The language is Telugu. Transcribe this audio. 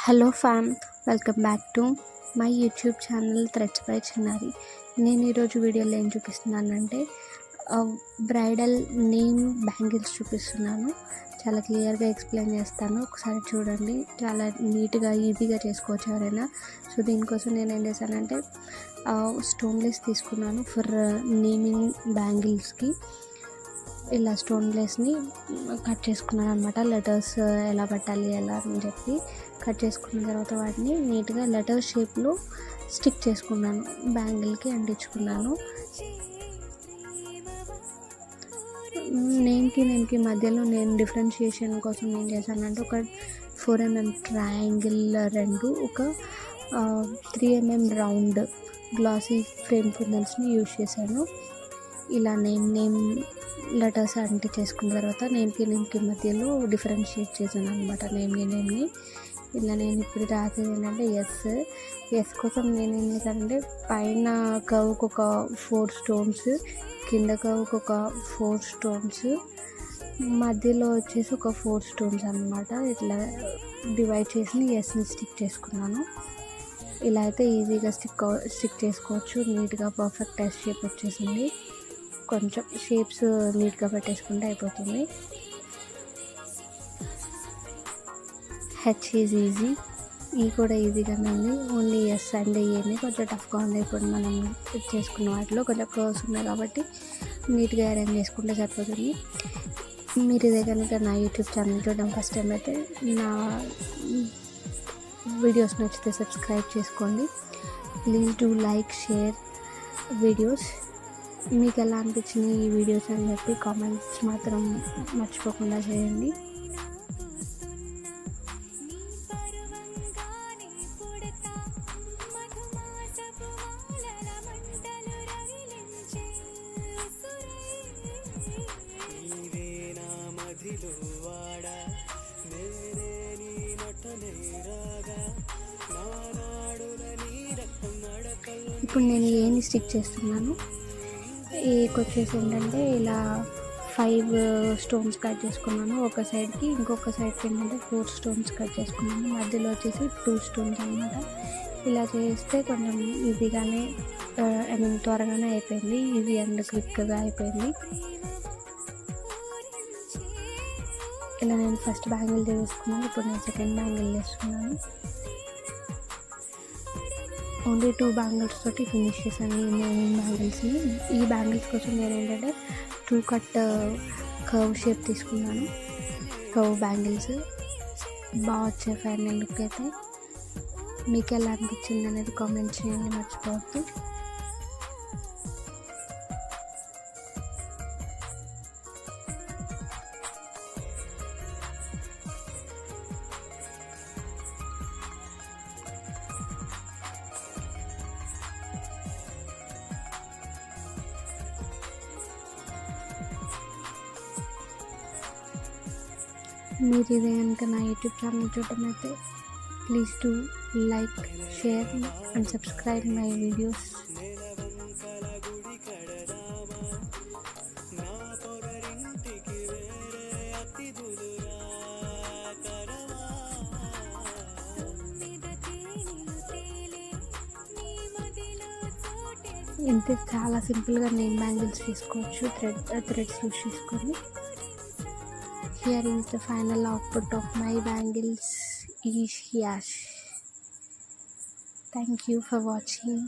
Hello fam, welcome back to my YouTube channel threads by Chinnari. నేను ఈరోజు వీడియోలో ఏం చూపిస్తున్నానంటే బ్రైడల్ నేమ్ బ్యాంగిల్స్ చూపిస్తున్నాను. చాలా క్లియర్గా ఎక్స్ప్లెయిన్ చేస్తాను, ఒకసారి చూడండి. చాలా నీట్గా ఈజీగా చేసుకోవచ్చు ఎవరైనా. సో దీనికోసం నేను ఏం చేశానంటే స్టోన్లెస్ తీసుకున్నాను ఫర్ నేమింగ్ బ్యాంగిల్స్కి. ఇలా స్టోన్లెస్ని కట్ చేసుకున్నాను అనమాట. లెటర్స్ ఎలా పెట్టాలి ఎలా అని చెప్పి కట్ చేసుకున్న తర్వాత వాటిని నీట్గా లెటర్ షేప్లో స్టిక్ చేసుకున్నాను, బ్యాంగిల్కి అంటించుకున్నాను. నేమ్కి మధ్యలో నేను డిఫరెన్షియేషన్ కోసం ఏం చేశానంటే ఒక 4mm ట్రయాంగిల్ రెండు, ఒక 3mm రౌండ్ గ్లాసీ ఫ్రేమ్ కుందన్స్ని యూజ్ చేశాను. ఇలా నేమ్ లెటర్స్ అంటించేసుకున్న తర్వాత నేమ్కి మధ్యలో డిఫరెన్షియేట్ చేశాను అనమాట. నేమ్ని ఇలా నేను ఇప్పుడు రాసేది ఏంటంటే ఎస్ కోసం నేను ఏం చేశానంటే పైన కర్వ్కి ఒక 4 స్టోన్స్, కింద కర్వ్కి ఒక 4 స్టోన్స్, మధ్యలో వచ్చేసి ఒక 4 స్టోన్స్ అనమాట. ఇట్లా డివైడ్ చేసి ఎస్ని స్టిక్ చేసుకున్నాను. ఇలా అయితే ఈజీగా స్టిక్ చేసుకోవచ్చు. నీట్గా పర్ఫెక్ట్ ఎస్ షేప్ వచ్చేసింది. కొంచెం షేప్స్ నీట్గా పెట్టేసుకుంటే అయిపోతుంది. హెచ్ ఈజ్ ఈజీ, ఈ కూడా ఈజీగానే ఉంది. ఓన్లీ ఎస్ అండ్ ఏని కొంచెం టఫ్గా ఉంది. ఇప్పుడు మనం చేసుకున్న వాటిలో కొంచెం కర్వ్స్ ఉన్నాయి కాబట్టి నీట్గా అరేంజ్ చేసుకుంటే సరిపోతుంది. మీరు ఇదే కనుక నా యూట్యూబ్ ఛానల్ చూడడం ఫస్ట్ టైం అయితే నా వీడియోస్ నచ్చితే సబ్స్క్రైబ్ చేసుకోండి. Please do like, share videos. మీకు ఎలా అనిపించింది ఈ వీడియోస్ అని చెప్పి కామెంట్స్ మాత్రం మర్చిపోకుండా చేయండి. ఇప్పుడు నేను ఏని స్టిక్ చేస్తున్నాను. ఏకి వచ్చేసి ఏంటంటే ఇలా 5 స్టోన్స్ కట్ చేసుకున్నాను ఒక సైడ్కి, ఇంకొక సైడ్కి ఏంటంటే 4 స్టోన్స్ కట్ చేసుకున్నాను. మధ్యలో వచ్చేసి 2 స్టోన్స్ అనమాట. ఇలా చేస్తే కొంచెం ఈజీగానే త్వరగానే అయిపోయింది. ఈజీ అండ్ క్విక్గా అయిపోయింది. ఇలా నేను ఫస్ట్ బ్యాంగిల్ చేసుకున్నాను. ఇప్పుడు నేను సెకండ్ బ్యాంగిల్ వేసుకున్నాను. ఓన్లీ 2 బ్యాంగిల్స్ తోటి ఫినిష్ చేశాను ఈ బ్యాంగిల్స్ని. ఈ బ్యాంగిల్స్ కోసం నేను ఏంటంటే 2 కట్ కర్వ్ షేప్ తీసుకున్నాను. కర్వ్ బ్యాంగిల్స్ బాగా వచ్చాయి ఫైనల్ లుక్ అయితే. మీకు ఎలా అనిపించింది అనేది కామెంట్ చేయండి, మర్చిపోవద్దు. మీరు ఇదే కనుక నా యూట్యూబ్ ఛానల్ చూడటం అయితే please do like, share and subscribe my videos. ఇంతే, చాలా సింపుల్గా నేమ్ బ్యాంగిల్స్ తీసుకోవచ్చు థ్రెడ్స్ యూస్ చేసుకొని. Here is the final output of my bangles is Yash. Thank you for watching.